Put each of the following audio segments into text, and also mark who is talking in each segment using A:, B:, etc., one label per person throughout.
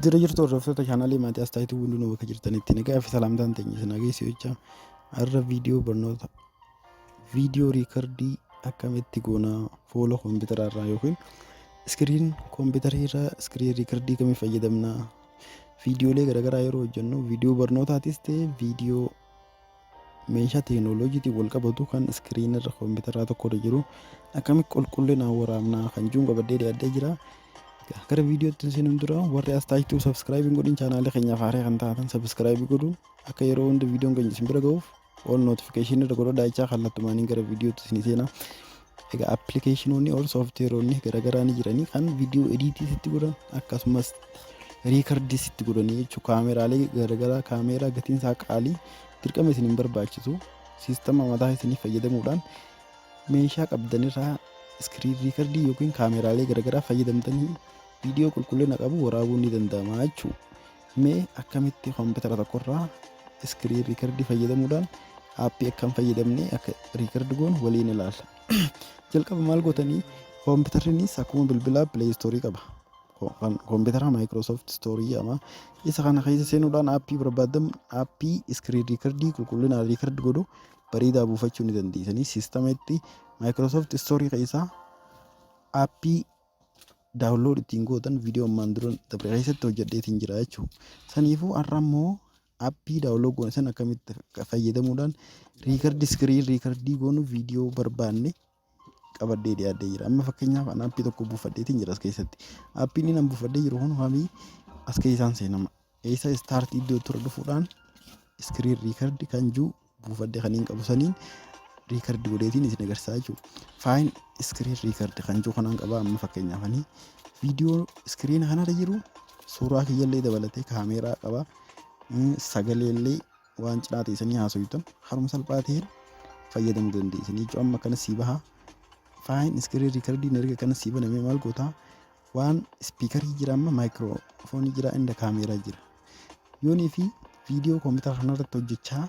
A: Jira jirtu hordoftoota chaanaalii Maatiyaas Taayituu hundinuu bakka jirtanitti nagaa fi salaamtaan ta'e isin geessu jecha har'a viidiyoo barnoota viidiyoo riikardii akkamitti goonaa fuula kompiitaraa irraa yookiin iskiriin kompiitarii irraa iskiriin riikardii kamii fayyadamnaa viidiyoolee garaagaraa yeroo hojjennu viidiyoo barnootaatis ta'e viidiyoo meeshaa teekinooloojiitiin wal qabatu kan iskiriin irra kompiitaraa tokko irra jiru akkamitti qulqullinaan waraabnaa kan jiru qabadee dhiyaatee jira. Gara viidiyootti isin dura warri as taayituu subscribe godhin chaanaalii keenyaaf haaraa kan taatan subscribe godhuun akka yeroo hunda viidiyoon keenya isin bira ga'uuf all notification irra godhaa jechaa kallattumaan gara viidiyootti isin seenaa. Egaa appilikeeshinoonni ol sooftiweeroonni garaagaraa ni jiranii kan viidiyoo ediitii sitti godhan akkasumas riikardii sitti godhanii jechuudha. Kaameraalee garaagaraa kaameraa gatiin isaa qaalii dirqama isin hin barbaachisu siistama mataa isinii fayyadamuudhaan meeshaa qabdanirraa iskiriin riikardii yookiin kaameraalee garaagaraa fayyadamtanii viidiyoo qulqullina qabu waraabuun ni danda'ama jechuudha. Mee akkamitti kompiitara tokkorraa iskiriin riikardii fayyadamuudhaan aappii akkam fayyadamnee akka riikardi goonu waliin ilaalla. Jalqaba maal gootanii kompiitarrinis akkuma bilbilaa pileestoorii qaba. Kompiitara Maayikiroosoft Stoorii jedhama. Isa kana keessa seenuudhaan aappii barbaadamu aappii iskiriin riikardii qulqullinaan riikardi godhu bareedaa buufachuu ni dandeessanii siistama itti Maayikiroosoft Stoorii keessaa aappii daawunlood ittiin gootan viidiyoo ammaan dura dabre keessatti hojjedheetiin jira jechuudha. Saniifuu har'a immoo aappii daawunlood goone san akkamitti fayyadamuudhaan riikardii iskiriin riikardii goonu viidiyoo barbaanne qabadee dhiyaatee jira. Amma fakkeenyaaf an aappii tokko buufadheetiin jira as keessatti. Aappiin inni buufadhee jiru kun hamii as keessaan seenama. Eessa istaartii iddoo turre dhufuudhaan iskiriin riikardii kan jiru buufadhee kan hin qabu saniin riikardii godheetiin isin agarsiisaa jechuudha. Faayin iskiriin riikardii kan jiru kanaan qabaa amma fakkeenyaaf viidiyoo iskiriin kanarra jiru suuraa kiyyallee dabalatee kaameraa qaba. Sagaleellee waan cinaa teessanii haasoftan haruma salphaa ta'een fayyadamuu dandeessanii jechuudha. Amma kana sii baha. Faayin iskiriin riikardii erga kana sii banamee maal gootaa waan ispiikarii jira amma maayikiroofoonii jira inda kaameraa jira. Yoonii fi viidiyoo kompiitara kanarratti hojjechaa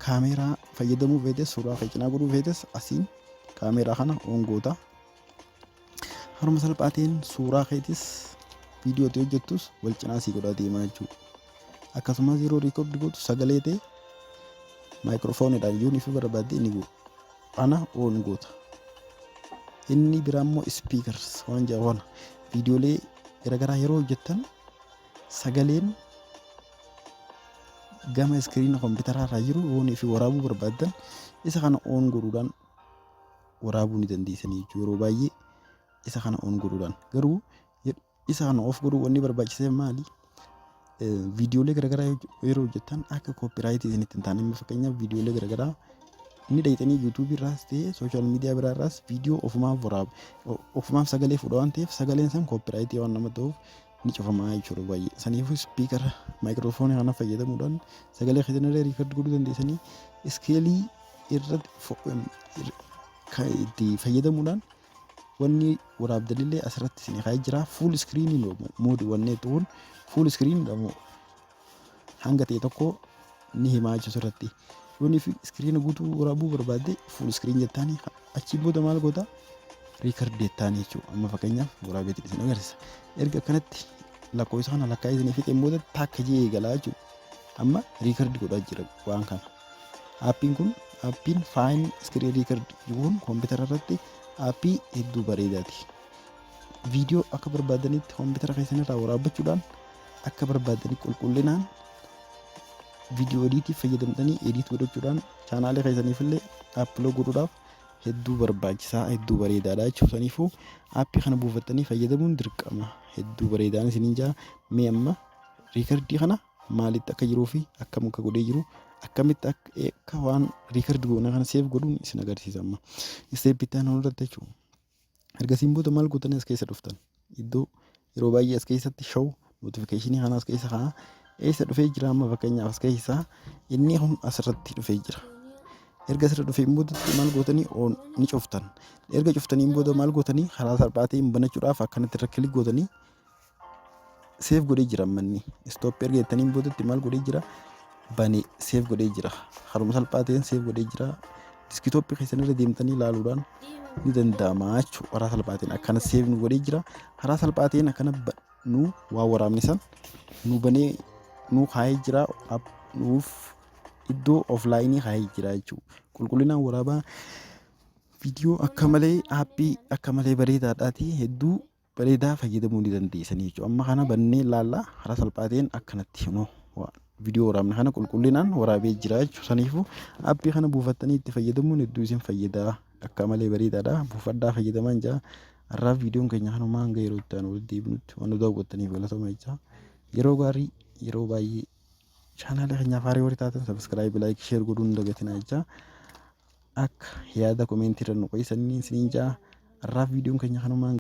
A: kaameraa fayyadamuu feetes suuraa cinaa godhuu feetes asiin kaameraa kana oon goota. Haruma salphaa ta'een suuraa keetis viidiyoo ta'e hojjettus wal cinaa sii godhaa deemaa jechuudha. Akkasumas yeroo riikardi gootu sagalee ta'e maayikiroofooniidhaan yoonii fi barbaadde ni goota. Ana oon goota. Inni biraa immoo ispiikars waan jedhamu viidiyoolee garaagaraa yeroo hojjettan sagaleen gama iskiriina kompiitaraa irraa jiru oonii fi waraabuu barbaaddan isa kana oon godhuudhaan waraabuu ni dandeessanii jechuudha. Yeroo baay'ee isa kana oon godhuudhaan garuu isa kana of godhuu wanni barbaachise maali? Viidiyoolee garaagaraa yeroo hojjettan akka koopiraayitii isinitti hin taane fakkeenyaaf viidiyoolee garaagaraa inni dhayitanii yuutuubii irraas ta'e sooshaal miidiyaa biraa irraas viidiyoo ofumaaf waraabu ofumaaf sagalee fudha waan ta'eef sagaleen san koopiraayitii waan nama ta'uuf ni cufamaa jechuudha baay'ee. Saniifuu ispiikara maayikiroofoonii kana fayyadamuudhaan sagalee keessanirra riikardi godhuu dandeessanii iskeelii irratti itti fayyadamuudhaan wanni waraabdanillee asirratti isin kaa'ee jira. Fuul iskiriinii moodii wanni ta'uun fuul iskiriinii hanga ta'e tokko ni himaa jechuudha irratti. Yoonii fi iskiriina guutuu waraabuu barbaadde fuul iskiriin jettaanii achi booda maal goota riikardii jettaanii jechuudha. Amma fakkeenyaaf waraabeetti isin agarsiisa. Erga akkanatti lakkoofsa kana lakkaa'ee isin fixeen booda takka jee eegalaa jechuudha. Amma riikardii godhaa jira waan kana. Aappiin kun aappiin faayin iskiriin riikardii kun kompiitara irratti aappii hedduu bareedaati. Viidiyoo akka barbaadanitti kompiitara keessanirraa waraabbachuudhaan akka barbaadanii qulqullinaan viidiyoo ediitiif fayyadamtanii ediit godhachuudhaan chaanaalee keessaniifillee aappiloo godhuudhaaf hedduu barbaachisaa hedduu bareedaadha jechuudha. Saniifuu aappii kana buufattanii fayyadamuun dirqama hedduu bareedaan isiniin jaa. Mee amma riikardii kana maalitti akka jiruu fi akkam akka godhee jiru akkamitti akka waan riikardi goone kana seef godhuun isin agarsiisa. Amma isteeppitti aanuu irratti jechuudha. Ergasiin booda maal gootanii as keessa dhuftan iddoo yeroo baay'ee as keessatti show notifikashinii kana as keessa kaa eessa dhufee jira. Amma fakkeenyaaf as keessaa inni kun asirratti dhufee jira. Erga asirra dhufee boodatti maal gootanii oon ni cuftan. Erga cuftanii booda maal gootanii karaa salphaa ta'een banachuudhaaf akkanatti irra kilik gootanii seef godhee jira. Manni istooppi erga jettanii boodatti maal godhee jira bane seef godhee jira. Haruma salphaa ta'een seef godhee jira. Diskitooppii keessanirra deemtanii ilaaluudhaan ni danda'ama jechuudha. Karaa salphaa ta'een akkana seef godhee jira. Karaa salphaa ta'een akkana nu waa waraabne san nu banee nu kaa'ee jira nuuf iddoo offline kaa'ee jira jechuudha. Qulqullinaan waraabaa viidiyoo akka malee aappii akka malee bareedaadhaati hedduu bareedaa fayyadamuu ni dandeessanii jechuudha. Amma kana bannee ilaallaa haala salphaatiin akkanatti viidiyoo waraabne kana qulqullinaan waraabee jira jechuudha. Saniifuu aappii kana buufattanii itti fayyadamuun hedduu isin fayyada. Akka malee bareedaadha. Buufadhaa fayyadamaa jira. Har'aaf viidiyoon keenya kanuma hanga yeroo itti aanu walitti deebinutti waan nu daawwattaniif galatoomaa jecha. Yeroo gaarii yeroo baay'ee chaanaala keenyaaf haaraa warri taatan sabiskiraayib laayik sheer godhuun hin dagatinaa jecha. Akka yaada koomeentii irra nu qo'isanii isiniin jaa. Har'aaf viidiyoon keenya kanuma